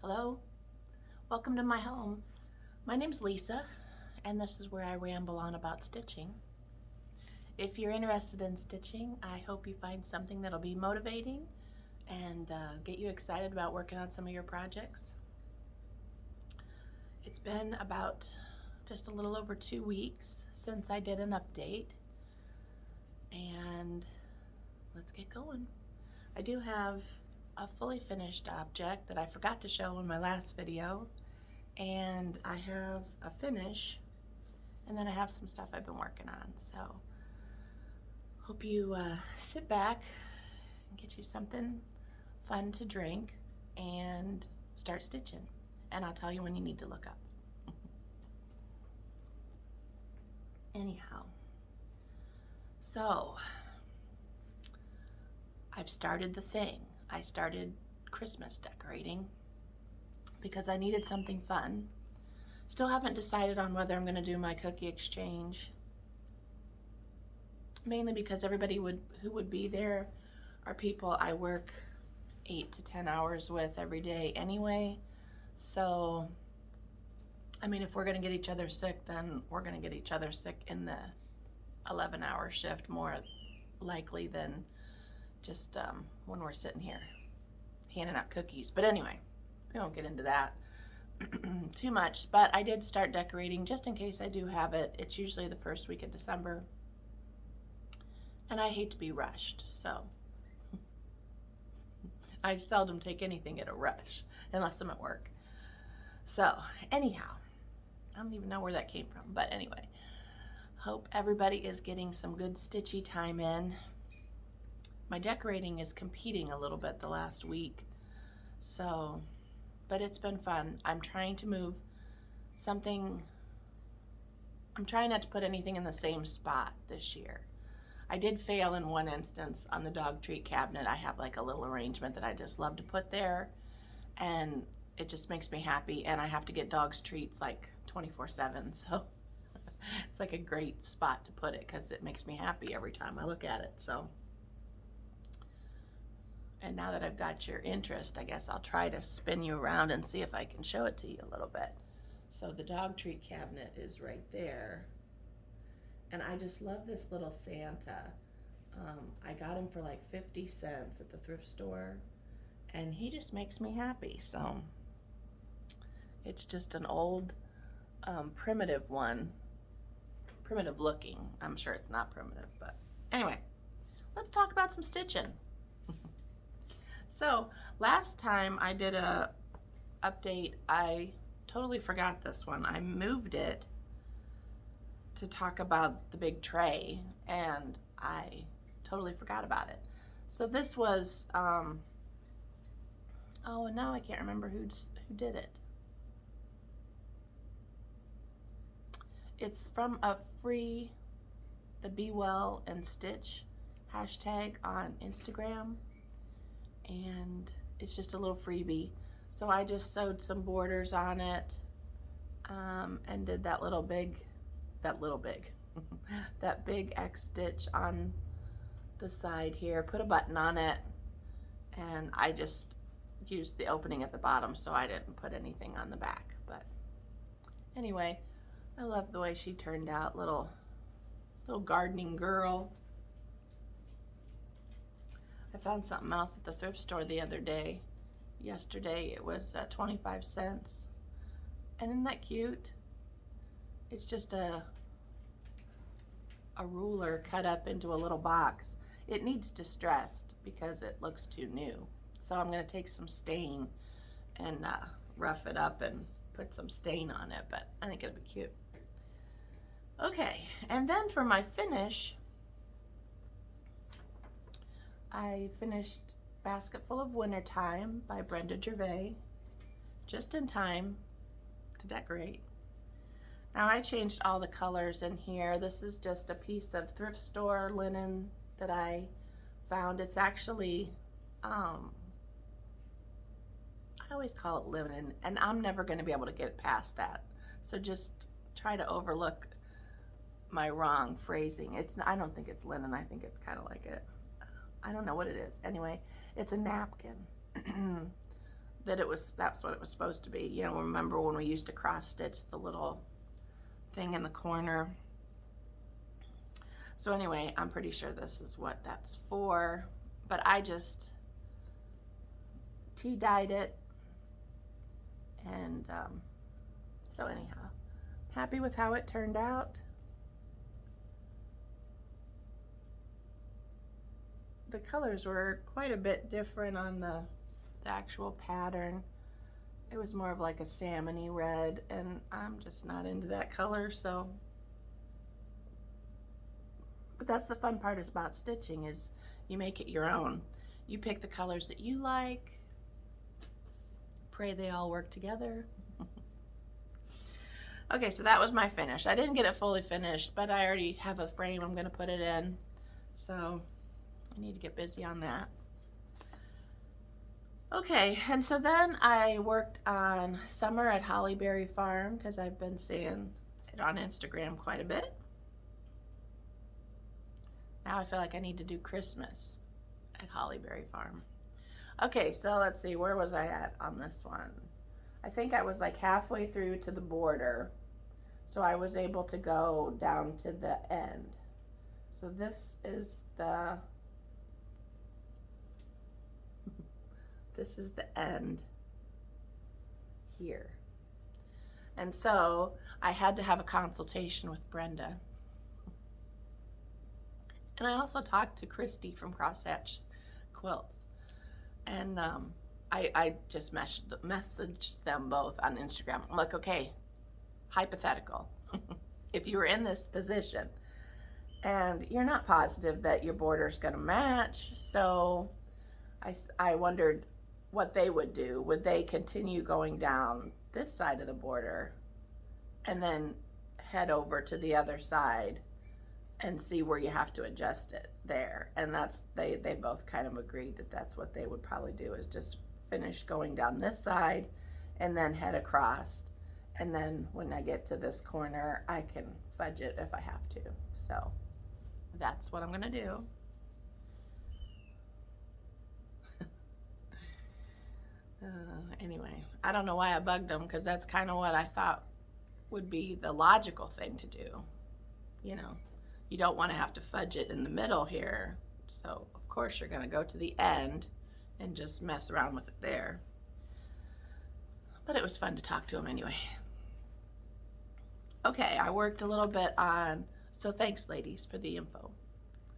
Hello, welcome to my home. My name's Lisa, and this is where I ramble on about stitching. If you're interested in stitching, I hope you find something that'll be motivating and get you excited about working on some of your projects. It's been about just a little over 2 weeks since I did an update, and let's get going. I do have a fully finished object that I forgot to show in my last video, and I have a finish, and then I have some stuff I've been working on. So hope you sit back and get you something fun to drink and start stitching, and I'll tell you when you need to look up. Anyhow, so I've started the thing. I started Christmas decorating because I needed something fun. Still haven't decided on whether I'm going to do my cookie exchange, mainly because everybody who would be there are people I work 8 to 10 hours with every day anyway. So, I mean, if we're going to get each other sick, then we're going to get each other sick in the 11-hour shift more likely than just when we're sitting here handing out cookies. But anyway, we won't get into that too much. But I did start decorating just in case I do have it. It's usually the first week of December, and I hate to be rushed, so I seldom take anything at a rush unless I'm at work. So anyhow, I don't even know where that came from, but anyway, hope everybody is getting some good stitchy time in. My decorating is competing a little bit the last week, so, but it's been fun. I'm trying to move something. I'm trying not to put anything in the same spot this year. I did fail in one instance on the dog treat cabinet. I have like a little arrangement that I just love to put there, and it just makes me happy, and I have to get dogs treats like 24/7, so it's like a great spot to put it because it makes me happy every time I look at it. So, and now that I've got your interest, I guess I'll try to spin you around and see if I can show it to you a little bit. So the dog treat cabinet is right there, and I just love this little Santa. I got him for like 50 cents at the thrift store, and he just makes me happy. So it's just an old primitive one, primitive looking. I'm sure it's not primitive, but anyway, let's talk about some stitching. So last time I did a update, I totally forgot this one. I moved it to talk about the big tray, and I totally forgot about it. So this was, oh, and now I can't remember who did it. It's from a free, the Be Well and Stitch hashtag on Instagram, and it's just a little freebie. So I just sewed some borders on it, and did that big X stitch on the side here, put a button on it, and I just used the opening at the bottom, so I didn't put anything on the back. But anyway, I love the way she turned out, little gardening girl. I found something else at the thrift store the other day. Yesterday it was 25 cents. And isn't that cute? It's just a ruler cut up into a little box. It needs distressed because it looks too new. So I'm going to take some stain and rough it up and put some stain on it, but I think it'll be cute. Okay, and then for my finish, I finished Basket Full of Wintertime by Brenda Gervais, just in time to decorate. Now I changed all the colors in here. This is just a piece of thrift store linen that I found. It's actually, I always call it linen, and I'm never going to be able to get past that. So just try to overlook my wrong phrasing. I don't think it's linen. I think it's kind of like I don't know what it is. Anyway, it's a napkin. that that's what it was supposed to be. You know, remember when we used to cross stitch the little thing in the corner? So anyway, I'm pretty sure this is what that's for, but I just tea dyed it, and so anyhow, happy with how it turned out. The colors were quite a bit different on the actual pattern. It was more of like a salmony red, and I'm just not into that color, so. But that's the fun part is about stitching, is you make it your own. You pick the colors that you like. Pray they all work together. Okay, so that was my finish. I didn't get it fully finished, but I already have a frame I'm gonna put it in. So I need to get busy on that. Okay, and so then I worked on summer at Hollyberry Farm because I've been seeing it on Instagram quite a bit. Now I feel like I need to do Christmas at Hollyberry Farm. Okay, so let's see, where was I at on this one? I think I was like halfway through to the border, so I was able to go down to the end. So this is the end here. And so I had to have a consultation with Brenda. And I also talked to Christy from Crosshatch Quilts. And I just messaged them both on Instagram. I'm like, okay, hypothetical. If you were in this position and you're not positive that your border's gonna match, so I wondered what they would do. Would they continue going down this side of the border and then head over to the other side and see where you have to adjust it there? And that's, they both kind of agreed that that's what they would probably do, is just finish going down this side and then head across. And then when I get to this corner, I can fudge it if I have to. So that's what I'm gonna do. Anyway, I don't know why I bugged them, because that's kind of what I thought would be the logical thing to do. You know, you don't want to have to fudge it in the middle here, so of course you're going to go to the end and just mess around with it there. But it was fun to talk to them anyway. Okay, I worked a little bit on, so thanks ladies for the info.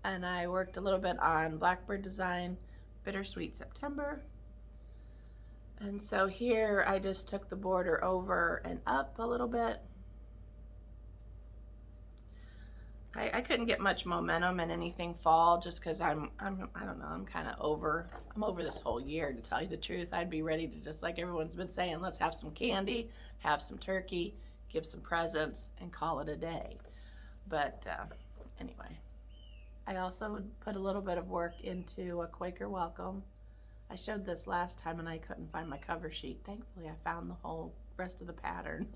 And I worked a little bit on Blackbird Design Bittersweet September. And so here I just took the border over and up a little bit. I couldn't get much momentum in anything fall, just because I don't know, I'm kind of over this whole year, to tell you the truth. I'd be ready to, just like everyone's been saying, let's have some candy, have some turkey, give some presents, and call it a day. But anyway, I also put a little bit of work into a Quaker Welcome. I showed this last time and I couldn't find my cover sheet. Thankfully, I found the whole rest of the pattern.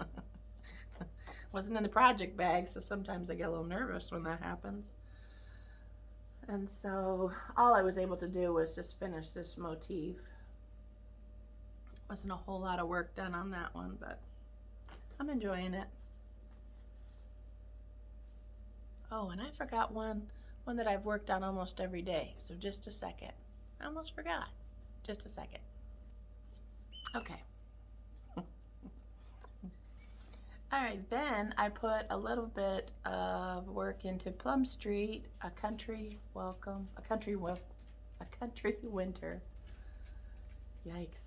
Wasn't in the project bag, so sometimes I get a little nervous when that happens. And so all I was able to do was just finish this motif. Wasn't a whole lot of work done on that one, but I'm enjoying it. Oh, and I forgot one that I've worked on almost every day. So just a second. I almost forgot. Just a second. Okay. All right, then I put a little bit of work into Plum Street, a country winter. Yikes.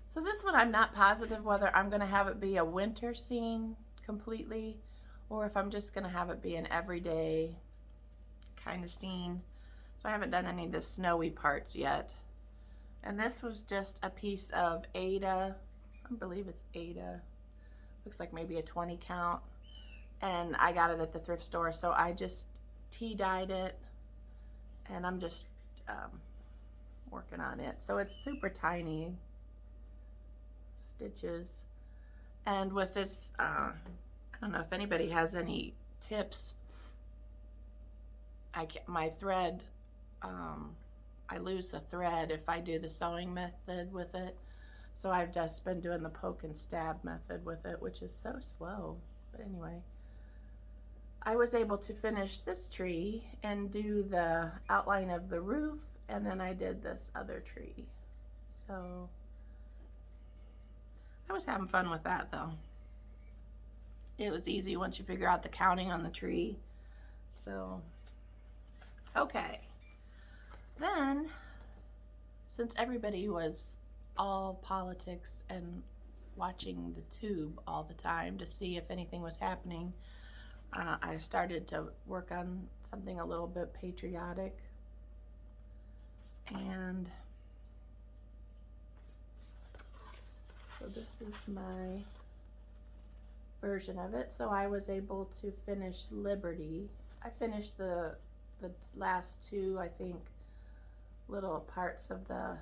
So this one I'm not positive whether I'm gonna have it be a winter scene completely, or if I'm just gonna have it be an everyday kind of scene. So I haven't done any of the snowy parts yet. And this was just a piece of Ada, I believe it's Ada. Looks like maybe a 20 count. And I got it at the thrift store, so I just tea dyed it. And I'm just working on it. So it's super tiny stitches. And with this, I don't know if anybody has any tips. My thread, I lose the thread if I do the sewing method with it. So I've just been doing the poke and stab method with it, which is so slow. But anyway, I was able to finish this tree and do the outline of the roof, and then I did this other tree. So I was having fun with that though. It was easy once you figure out the counting on the tree. So, okay. Then, since everybody was all politics and watching the tube all the time to see if anything was happening, I started to work on something a little bit patriotic. And so this is my version of it. So I was able to finish Liberty. I finished the last two, I think, little parts of the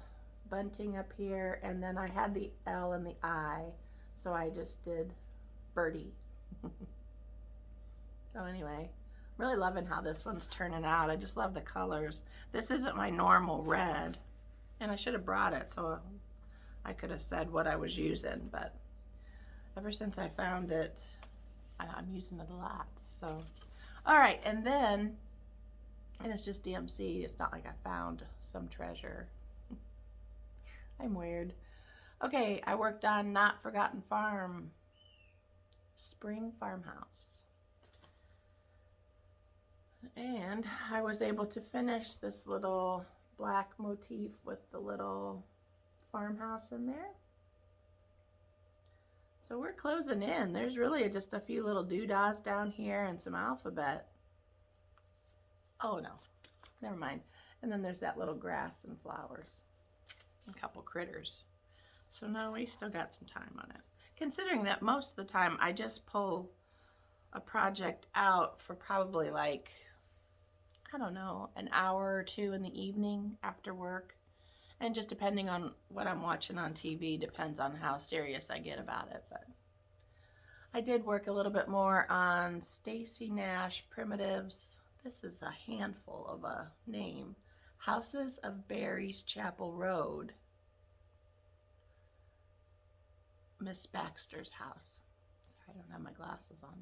bunting up here, and then I had the L and the I, so I just did Birdie. So anyway, I'm really loving how this one's turning out. I just love the colors. This isn't my normal red, and I should have brought it so I could have said what I was using, but ever since I found it, I'm using it a lot. So, all right, and then, and it's just DMC. It's not like I found some treasure. I'm weird. Okay, I worked on Not Forgotten Farm, Spring Farmhouse. And I was able to finish this little black motif with the little farmhouse in there. So we're closing in. There's really just a few little doodahs down here and some alphabet. Oh no, never mind. And then there's that little grass and flowers, and a couple critters. So no, we still got some time on it. Considering that most of the time I just pull a project out for probably like, I don't know, an hour or two in the evening after work. And just depending on what I'm watching on TV, depends on how serious I get about it. But I did work a little bit more on Stacy Nash Primitives. This is a handful of a name. Houses of Barry's Chapel Road. Miss Baxter's house. Sorry, I don't have my glasses on.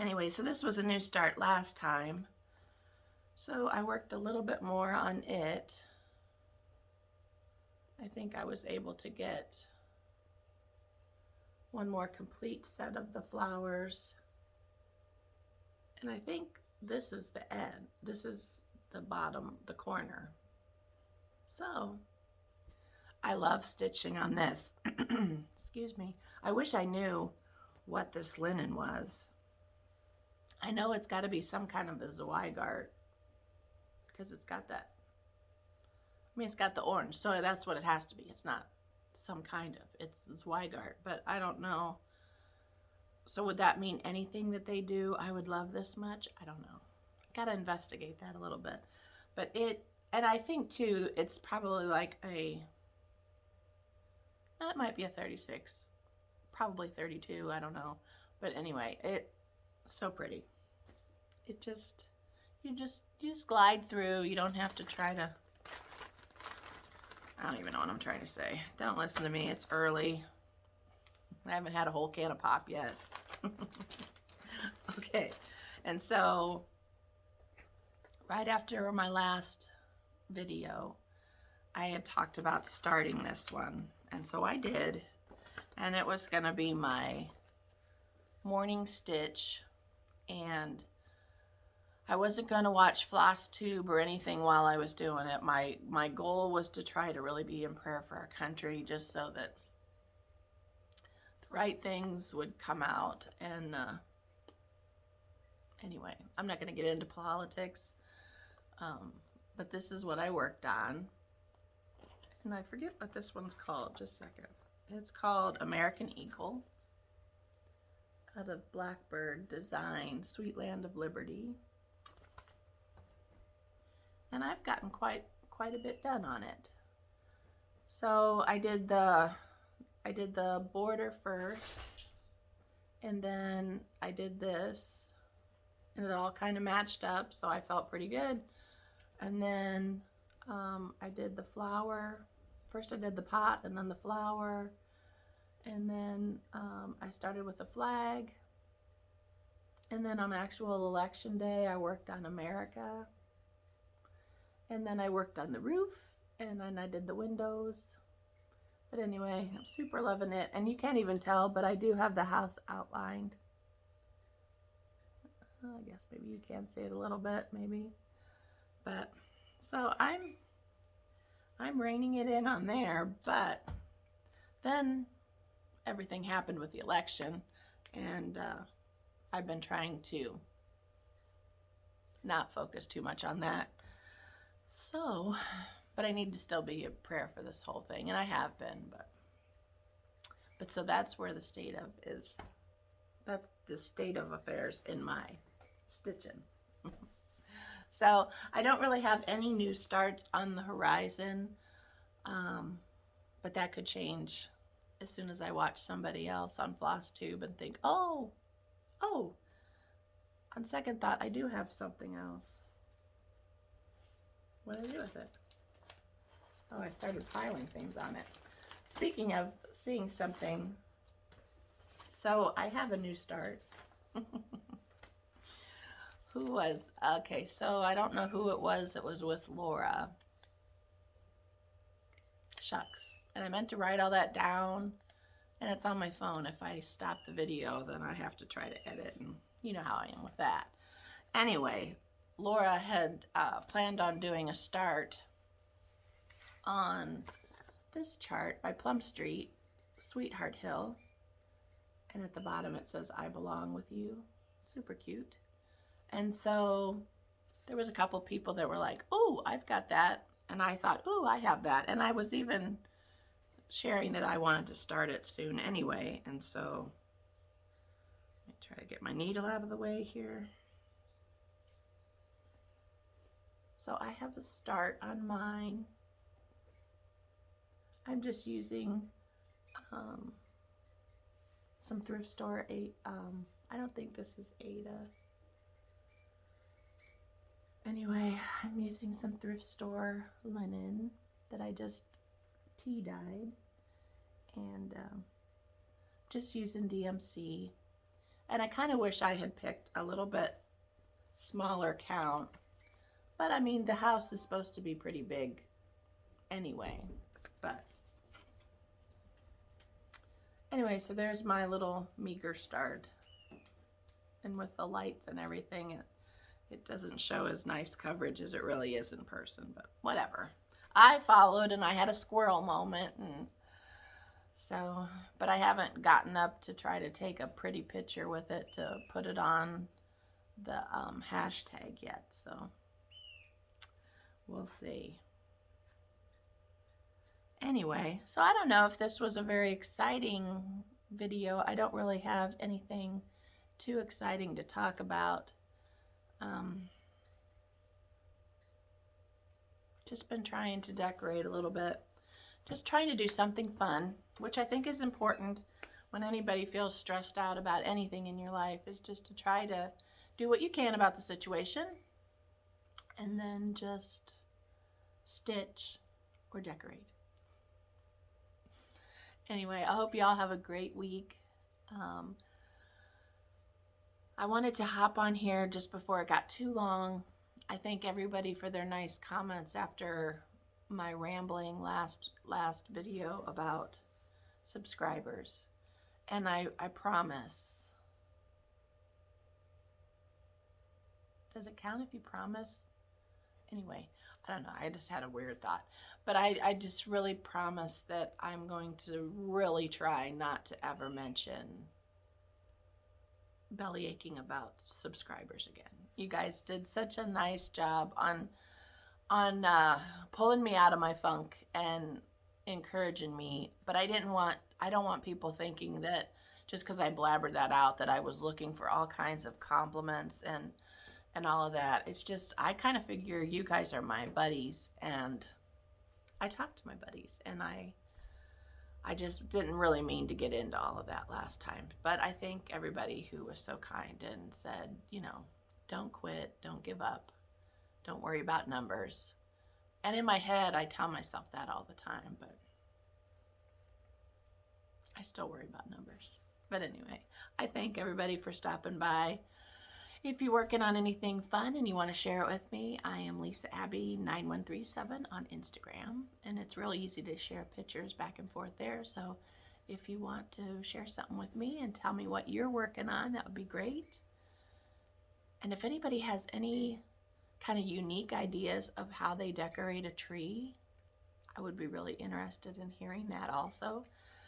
Anyway, so this was a new start last time. So I worked a little bit more on it. I think I was able to get one more complete set of the flowers. And I think this is the end. This is the bottom, the corner. So I love stitching on this. Excuse me. I wish I knew what this linen was. I know it's got to be some kind of a Zweigart, because it's got that, I mean, it's got the orange, so that's what it has to be. It's not some kind of, it's Zweigart, but I don't know. So would that mean anything that they do I would love this much? I don't know. Got to investigate that a little bit. But it, and I think too, it's probably like a, that might be a 36, probably 32, I don't know. But anyway, it's so pretty. It just, you just glide through. You don't have to try to, I don't even know what I'm trying to say. Don't listen to me, it's early. I haven't had a whole can of pop yet. Okay, and so right after my last video, I had talked about starting this one, and so I did, and it was gonna be my morning stitch, and I wasn't gonna watch flosstube or anything while I was doing it. My goal was to try to really be in prayer for our country, just so that the right things would come out. And anyway, I'm not gonna get into politics, but this is what I worked on. And I forget what this one's called, just a second. It's called American Eagle, out of Blackbird Design, Sweet Land of Liberty. And I've gotten quite a bit done on it. So I did the border first, and then I did this, and it all kind of matched up, so I felt pretty good. And then I did the flower. First I did the pot and then the flower. And then I started with the flag. And then on actual election day, I worked on America. And then I worked on the roof. And then I did the windows. But anyway, I'm super loving it. And you can't even tell, but I do have the house outlined. I guess maybe you can see it a little bit, maybe. But so I'm reining it in on there, but then everything happened with the election, and I've been trying to not focus too much on that. So, but I need to still be in prayer for this whole thing, and I have been, but so that's where the state of is. That's the state of affairs in my stitching. So I don't really have any new starts on the horizon, but that could change as soon as I watch somebody else on flosstube and think, oh, on second thought, I do have something else. What did I do with it? Oh, I started piling things on it. Speaking of seeing something, so I have a new start. Who was, okay, so I don't know who it was that was with Laura. Shucks. And I meant to write all that down, and it's on my phone. If I stop the video, then I have to try to edit, and you know how I am with that. Anyway, Laura had planned on doing a start on this chart by Plum Street, Sweetheart Hill, and at the bottom it says, I belong with you. Super cute. And so there was a couple people that were like, oh, I've got that. And I thought, oh, I have that. And I was even sharing that I wanted to start it soon anyway. And so let me try to get my needle out of the way here. So I have a start on mine. I'm just using some thrift store. I don't think this is Ada. Anyway, I'm using some thrift store linen that I just tea dyed, and just using DMC. And I kind of wish I had picked a little bit smaller count, but I mean the house is supposed to be pretty big anyway. But anyway, so there's my little meager start, and with the lights and everything, it doesn't show as nice coverage as it really is in person, but whatever. I followed, and I had a squirrel moment, and so, but I haven't gotten up to try to take a pretty picture with it to put it on the hashtag yet, so we'll see. Anyway, so I don't know if this was a very exciting video. I don't really have anything too exciting to talk about. Just been trying to decorate a little bit. Just trying to do something fun, which I think is important when anybody feels stressed out about anything in your life, is just to try to do what you can about the situation and then just stitch or decorate. Anyway, I hope y'all have a great week. I wanted to hop on here just before it got too long. I thank everybody for their nice comments after my rambling last video about subscribers. And I promise. Does it count if you promise? Anyway, I don't know. I just had a weird thought. But I just really promise that I'm going to really try not to ever mention belly aching about subscribers again. You guys did such a nice job on pulling me out of my funk and encouraging me, but I don't want people thinking that just because I blabbered that out that I was looking for all kinds of compliments and all of that. It's just, I kind of figure you guys are my buddies, and I talk to my buddies, and I just didn't really mean to get into all of that last time. But I thank everybody who was so kind and said, you know, don't quit, don't give up. Don't worry about numbers. And in my head, I tell myself that all the time, but I still worry about numbers. But anyway, I thank everybody for stopping by. If you're working on anything fun and you want to share it with me, I am Lisa Abby 9137 on Instagram, and it's real easy to share pictures back and forth there. So if you want to share something with me and tell me what you're working on, that would be great. And if anybody has any kind of unique ideas of how they decorate a tree, I would be really interested in hearing that also,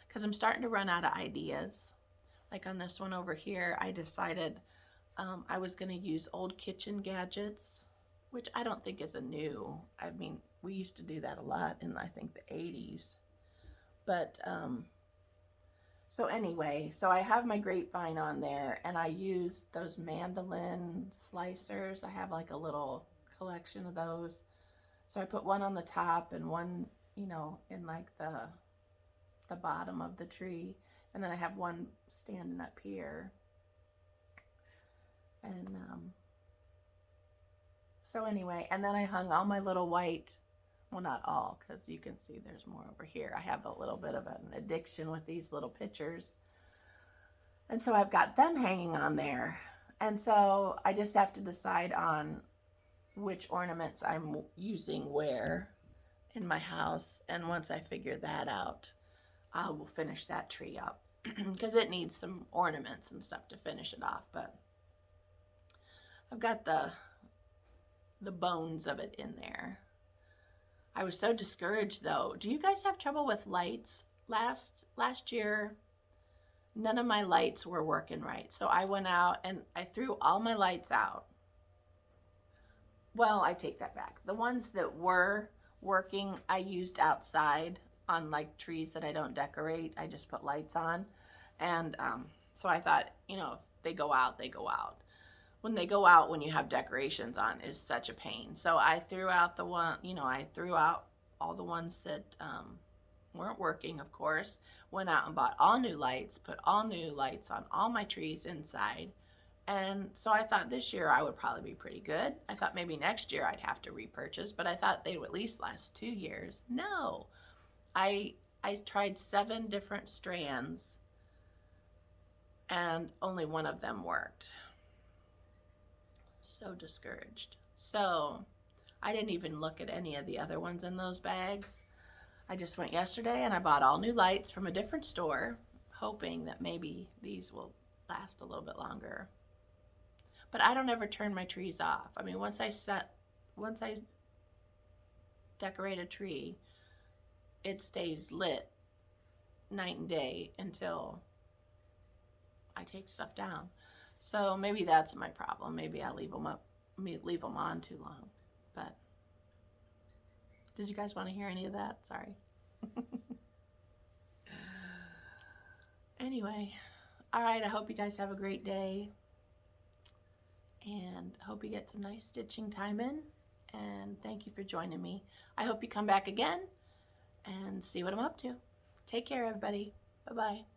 because I'm starting to run out of ideas. Like on this one over here, I decided I was going to use old kitchen gadgets, which I don't think is a new. I mean, we used to do that a lot in, I think, the 80s. But, so anyway, so I have my grapevine on there, and I used those mandolin slicers. I have like a little collection of those. So I put one on the top and one, you know, in like the bottom of the tree. And then I have one standing up here. And so anyway, and then I hung all my little white, well, not all, because you can see there's more over here. I have a little bit of an addiction with these little pictures. And so I've got them hanging on there. And so I just have to decide on which ornaments I'm using where in my house. And once I figure that out, I will finish that tree up because it needs some ornaments and stuff to finish it off. But I've got the bones of it in there. I was so discouraged though. Do you guys have trouble with lights? Last year, none of my lights were working right. So I went out and I threw all my lights out. Well, I take that back. The ones that were working, I used outside on like trees that I don't decorate. I just put lights on. And so I thought, you know, if they go out, they go out. When they go out, when you have decorations on, is such a pain. So I threw out the one, you know, I threw out all the ones that weren't working, of course. Went out and bought all new lights, put all new lights on all my trees inside. And so I thought this year I would probably be pretty good. I thought maybe next year I'd have to repurchase, but I thought they would at least last 2 years. No, I tried 7 different strands and only one of them worked. So discouraged. So I didn't even look at any of the other ones in those bags. I just went yesterday and I bought all new lights from a different store, hoping that maybe these will last a little bit longer. But I don't ever turn my trees off. I mean, once I decorate a tree, it stays lit night and day until I take stuff down. So maybe that's my problem. Maybe I leave them on too long. But did you guys want to hear any of that? Sorry. Anyway, all right, I hope you guys have a great day. And hope you get some nice stitching time in. And thank you for joining me. I hope you come back again and see what I'm up to. Take care, everybody. Bye-bye.